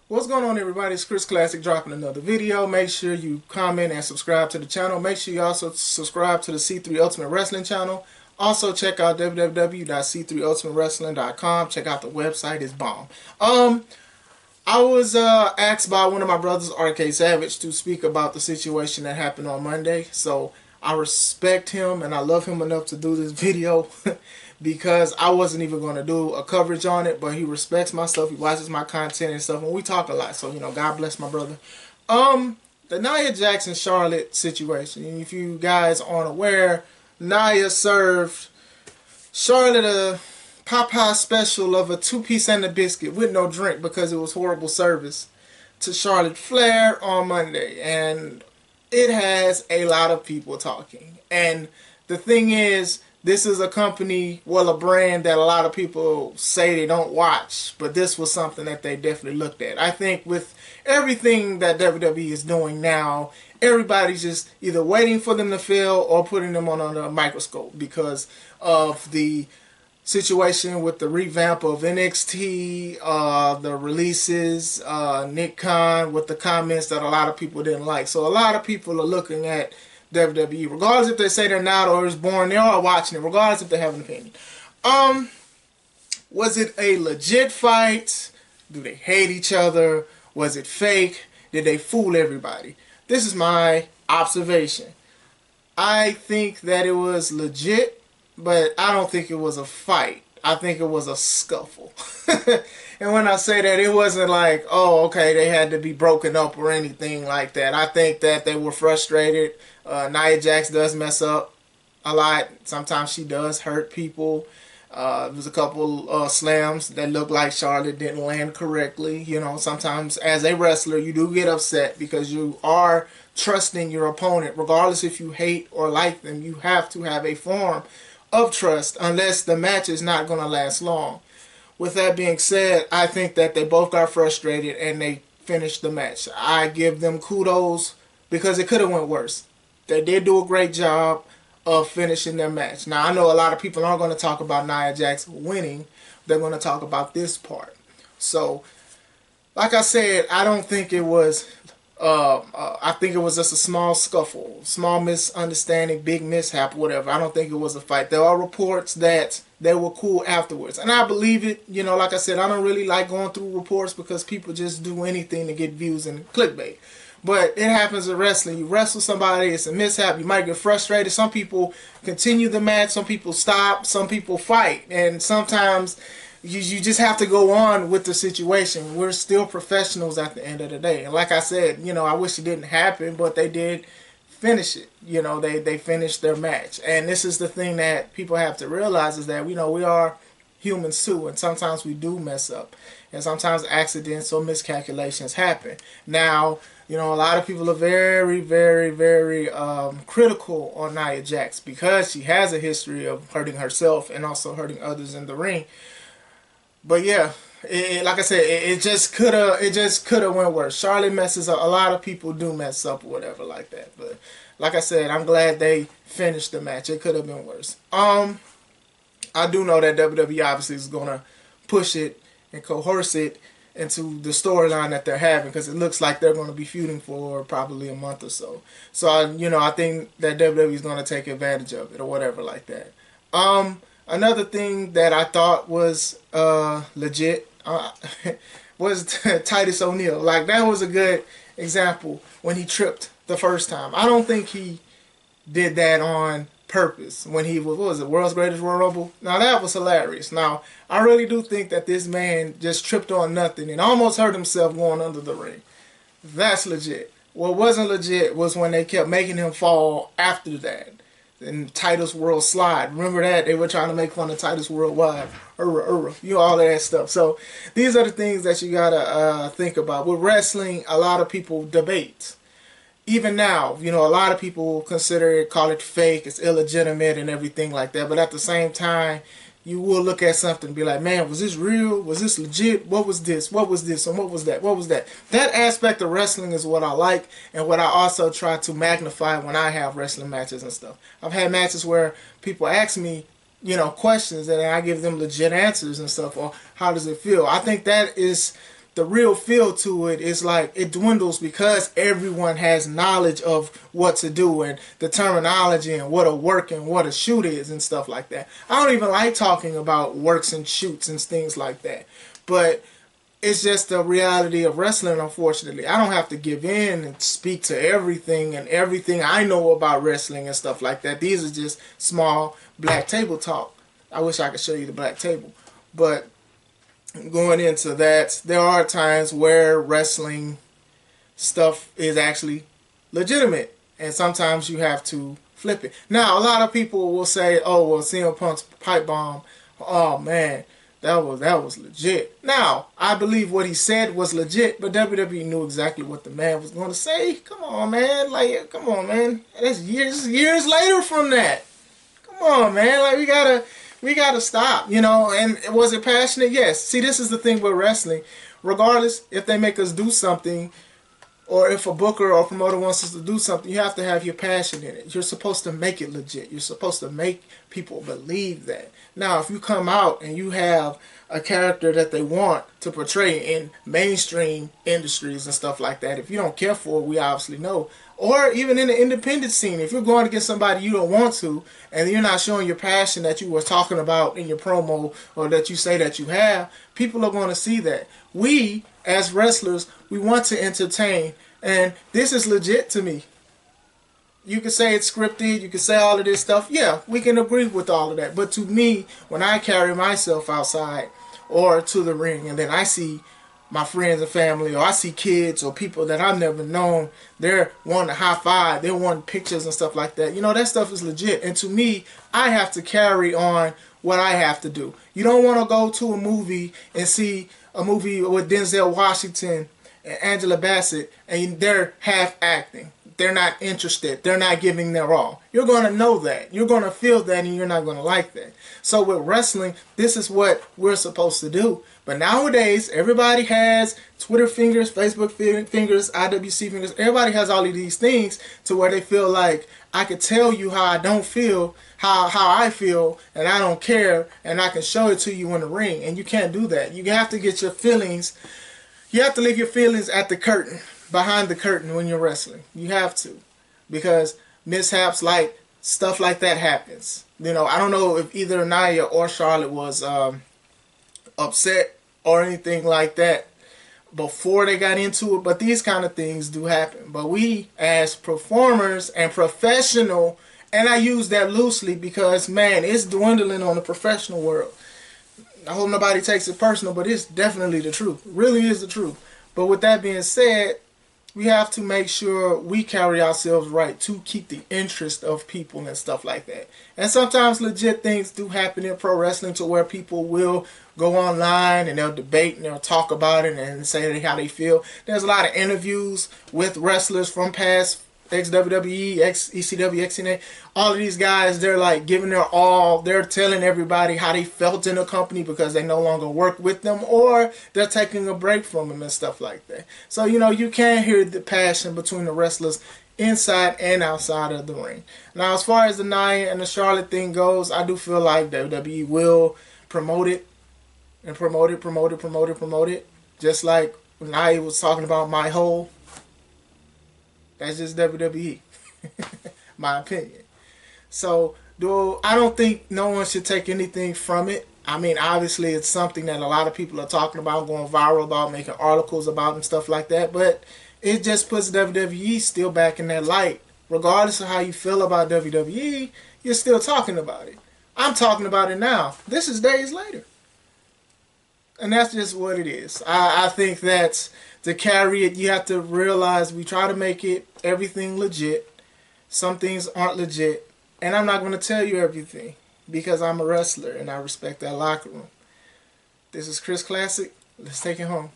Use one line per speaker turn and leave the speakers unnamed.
What's going on, everybody? It's Chris Classic dropping another video. Make sure you comment and subscribe to the channel. Make sure you also subscribe to the C3 Ultimate Wrestling channel. Also check out www.c3ultimatewrestling.com. Check out the website. It's bomb. I was asked by one of my brothers, RK Savage, to speak about the situation that happened on Monday. So I respect him and I love him enough to do this video because I wasn't even going to do a coverage on it, but he respects my stuff. He watches my content and stuff, and we talk a lot. So, God bless my brother. The Nia Jax and Charlotte situation. And if you guys aren't aware, Nia served Charlotte a Popeye special of a 2-piece and a biscuit with no drink because it was horrible service to Charlotte Flair on Monday. And it has a lot of people talking. And the thing is, this is a company, well, a brand that a lot of people say they don't watch, but this was something that they definitely looked at. I think with everything that WWE is doing now, everybody's just either waiting for them to fail or putting them on a microscope because of the situation with the revamp of NXT, the releases, Nick Khan with the comments that a lot of people didn't like. So a lot of people are looking at WWE, regardless if they say they're not or is born, they are watching it, regardless if they have an opinion. Was it a legit fight? Do they hate each other? Was it fake? Did they fool everybody? This is my observation. I think that it was legit, but I don't think it was a fight. I think it was a scuffle. And when I say that, it wasn't like, oh, okay, they had to be broken up or anything like that. I think that they were frustrated. Nia Jax does mess up a lot. Sometimes she does hurt people. There was a couple slams that looked like Charlotte didn't land correctly. Sometimes as a wrestler, you do get upset because you are trusting your opponent. Regardless if you hate or like them, you have to have a form of trust unless the match is not going to last long. With that being said, I think that they both got frustrated and they finished the match. I give them kudos because it could have went worse. They did do a great job of finishing their match. Now, I know a lot of people aren't going to talk about Nia Jax winning. They're going to talk about this part. So, like I said, I don't think it was... I think it was just a small scuffle, small misunderstanding, big mishap, whatever. I don't think it was a fight. There are reports that they were cool afterwards, and I believe it. Like I said, I don't really like going through reports because people just do anything to get views and clickbait. But it happens in wrestling. You wrestle somebody, it's a mishap. You might get frustrated. Some people continue the match. Some people stop. Some people fight. And sometimes you just have to go on with the situation. We're still professionals at the end of the day. And like I said, I wish it didn't happen, but they did finish it. They finished their match. And this is the thing that people have to realize is that, we are humans too. And sometimes we do mess up. And sometimes accidents or miscalculations happen. Now, a lot of people are very, very, very critical on Nia Jax because she has a history of hurting herself and also hurting others in the ring. But yeah, like I said, it just could have went worse. Charlotte messes up. A lot of people do mess up or whatever like that. But like I said, I'm glad they finished the match. It could have been worse. I do know that WWE obviously is gonna push it and coerce it into the storyline that they're having because it looks like they're going to be feuding for probably a month or so. So I think that WWE is going to take advantage of it or whatever like that. Another thing that I thought was legit was Titus O'Neil. Like, that was a good example when he tripped the first time. I don't think he did that on purpose when he was, what was it, World's Greatest Royal Rumble? Now, that was hilarious. Now, I really do think that this man just tripped on nothing and almost hurt himself going under the ring. That's legit. What wasn't legit was when they kept making him fall after that. And Titus World Slide. Remember that? They were trying to make fun of Titus Worldwide. All of that stuff. So these are the things that you gotta think about. With wrestling, a lot of people debate. Even now, a lot of people consider it, call it fake, it's illegitimate and everything like that. But at the same time, you will look at something and be like, man, was this real? Was this legit? What was this? What was this? And what was that? What was that? That aspect of wrestling is what I like and what I also try to magnify when I have wrestling matches and stuff. I've had matches where people ask me, questions and I give them legit answers and stuff, or how does it feel? I think that is the real feel to it is like it dwindles because everyone has knowledge of what to do and the terminology and what a work and what a shoot is and stuff like that. I don't even like talking about works and shoots and things like that. But it's just the reality of wrestling, unfortunately. I don't have to give in and speak to everything and everything I know about wrestling and stuff like that. These are just small black table talk. I wish I could show you the black table. But going into that, there are times where wrestling stuff is actually legitimate. And sometimes you have to flip it. Now, a lot of people will say, oh, well, CM Punk's pipe bomb, oh, man, that was legit. Now, I believe what he said was legit, but WWE knew exactly what the man was going to say. Come on, man. Like, come on, man. That's years later from that. Come on, man. Like, we gotta stop, you know. And was it passionate? Yes. See, this is the thing with wrestling. Regardless if they make us do something, or if a booker or a promoter wants us to do something, you have to have your passion in it. You're supposed to make it legit. You're supposed to make people believe that. Now, if you come out and you have a character that they want to portray in mainstream industries and stuff like that, if you don't care for it, we obviously know. Or even in the independent scene, if you're going against somebody you don't want to, and you're not showing your passion that you were talking about in your promo or that you say that you have, people are going to see that. We, as wrestlers, we want to entertain, and this is legit to me. You can say it's scripted, you can say all of this stuff. Yeah, we can agree with all of that. But to me, when I carry myself outside or to the ring, and then I see my friends and family, or I see kids or people that I've never known, they're wanting to high five, they're wanting pictures and stuff like that. You know, that stuff is legit. And to me, I have to carry on what I have to do. You don't want to go to a movie and see a movie with Denzel Washington and Angela Bassett and they're half acting. They're not interested. They're not giving their all. You're going to know that. You're going to feel that, and you're not going to like that. So with wrestling, this is what we're supposed to do. But nowadays, everybody has Twitter fingers, Facebook fingers, IWC fingers. Everybody has all of these things to where they feel like I could tell you how I don't feel, how I feel, and I don't care, and I can show it to you in the ring. And you can't do that. You have to get your feelings. You have to leave your feelings at the curtain. Behind the curtain when you're wrestling. You have to. Because mishaps like stuff like that happens. You know, I don't know if either Nia or Charlotte was upset or anything like that before they got into it, but these kind of things do happen. But we as performers and professional, and I use that loosely because, man, it's dwindling on the professional world. I hope nobody takes it personal, but it's definitely the truth. It really is the truth. But with that being said, we have to make sure we carry ourselves right to keep the interest of people and stuff like that. And sometimes legit things do happen in pro wrestling to where people will go online and they'll debate and they'll talk about it and say how they feel. There's a lot of interviews with wrestlers from past ex-WWE, ex-ECW, ex-TNA. All of these guys, they're like giving their all. They're telling everybody how they felt in the company because they no longer work with them, or they're taking a break from them and stuff like that. So, you know, you can hear the passion between the wrestlers inside and outside of the ring. Now, as far as the Nia and the Charlotte thing goes, I do feel like WWE will promote it and promote it. Just like when Nia was talking about my hole. That's just WWE. My opinion. So, I don't think no one should take anything from it. I mean, obviously, it's something that a lot of people are talking about, going viral about, making articles about and stuff like that. But it just puts WWE still back in that light. Regardless of how you feel about WWE, you're still talking about it. I'm talking about it now. This is days later. And that's just what it is. I think that to carry it, you have to realize we try to make it everything legit. Some things aren't legit. And I'm not going to tell you everything because I'm a wrestler and I respect that locker room. This is Chris Classic. Let's take it home.